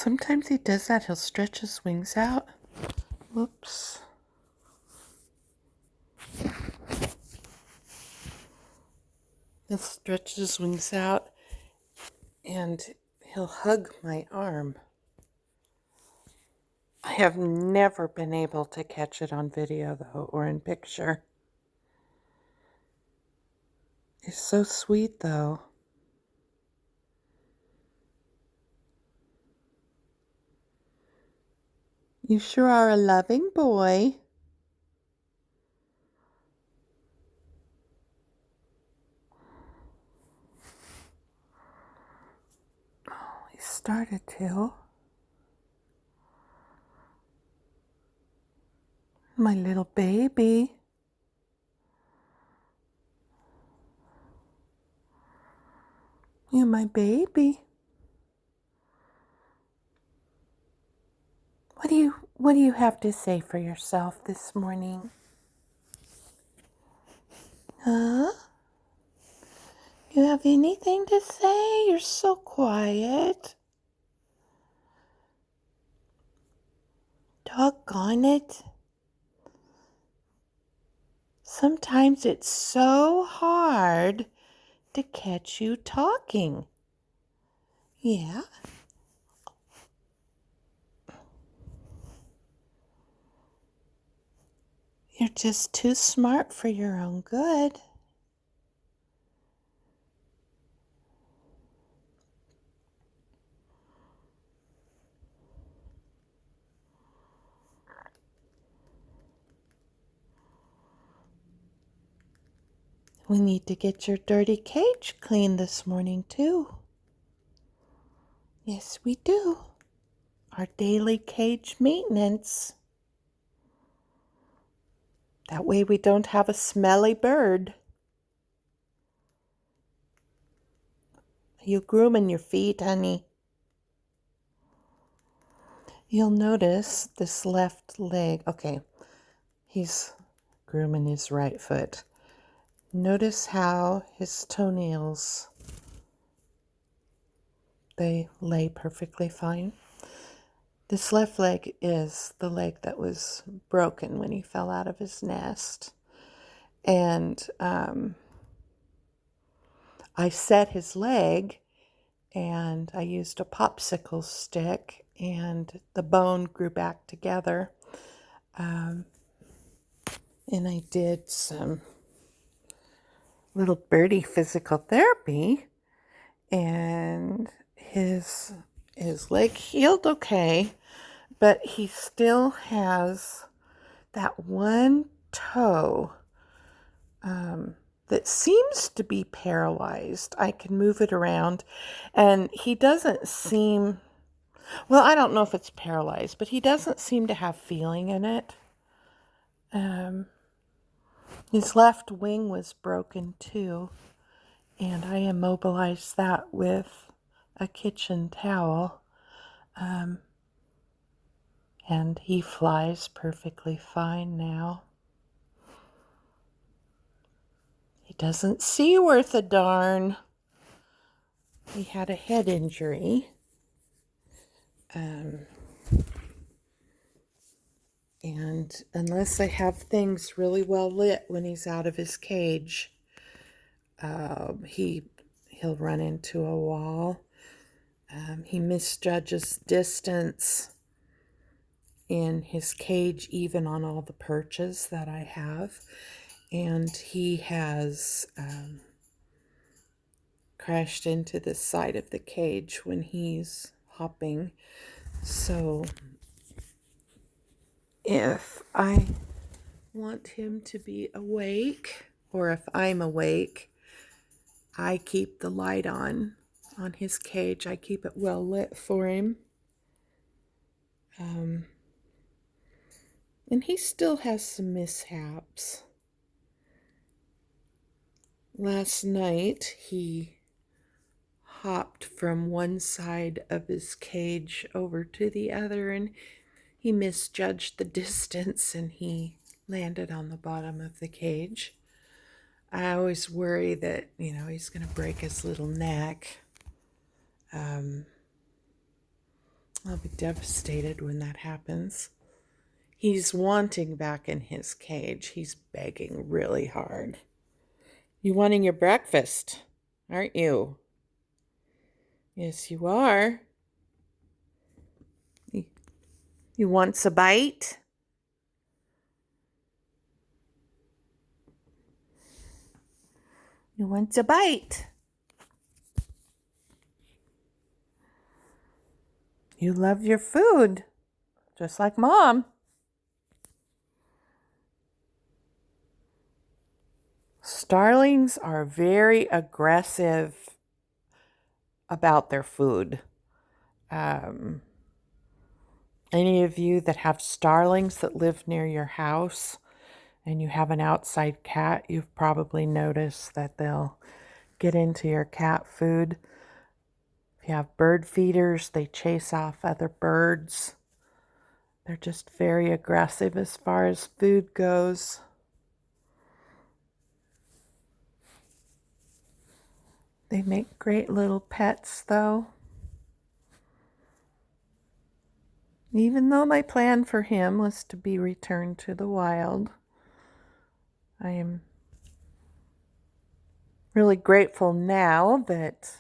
Sometimes he does that. He'll stretch his wings out. Whoops. He'll stretch his wings out and he'll hug my arm. I have never been able to catch it on video, though, or in picture. It's so sweet, though. You sure are a loving boy. Oh, he started to. My little baby. You're my baby. What do you have to say for yourself this morning? Huh? You have anything to say? You're so quiet. Doggone it. Sometimes it's so hard to catch you talking. Yeah? You're just too smart for your own good. We need to get your dirty cage cleaned this morning, too. Yes, we do. Our daily cage maintenance. That way we don't have a smelly bird. Are you grooming your feet, honey? You'll notice this left leg. Okay, he's grooming his right foot. Notice how his toenails, they lay perfectly fine. This left leg is the leg that was broken when he fell out of his nest. And I set his leg and I used a popsicle stick and the bone grew back together. And I did some little birdie physical therapy and his leg healed okay, but he still has that one toe that seems to be paralyzed. I can move it around, and he doesn't seem, well, I don't know if it's paralyzed, but he doesn't seem to have feeling in it. His left wing was broken too, and I immobilized that with a kitchen towel. And he flies perfectly fine now. He doesn't see worth a darn. He had a head injury. And unless I have things really well lit when he's out of his cage, he'll run into a wall. He misjudges distance in his cage, even on all the perches that I have. And he has crashed into the side of the cage when he's hopping. So if I want him to be awake, or if I'm awake, I keep the light on his cage. I keep it well lit for him. And he still has some mishaps. Last night, he hopped from one side of his cage over to the other, and he misjudged the distance and he landed on the bottom of the cage. I always worry that, he's going to break his little neck. I'll be devastated when that happens. He's wanting back in his cage. He's begging really hard. You wanting your breakfast, aren't you? Yes, you are. You want a bite? You want a bite? You love your food, just like Mom. Starlings are very aggressive about their food. Um, any of you that have starlings that live near your house and you have an outside cat, you've probably noticed that they'll get into your cat food. If you have bird feeders, they chase off other birds. They're just very aggressive as far as food goes. They make great little pets, though. Even though my plan for him was to be returned to the wild, I am really grateful now that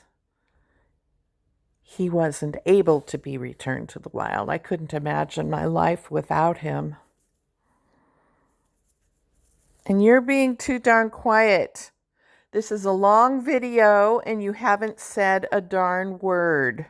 he wasn't able to be returned to the wild. I couldn't imagine my life without him. And you're being too darn quiet. This is a long video and you haven't said a darn word.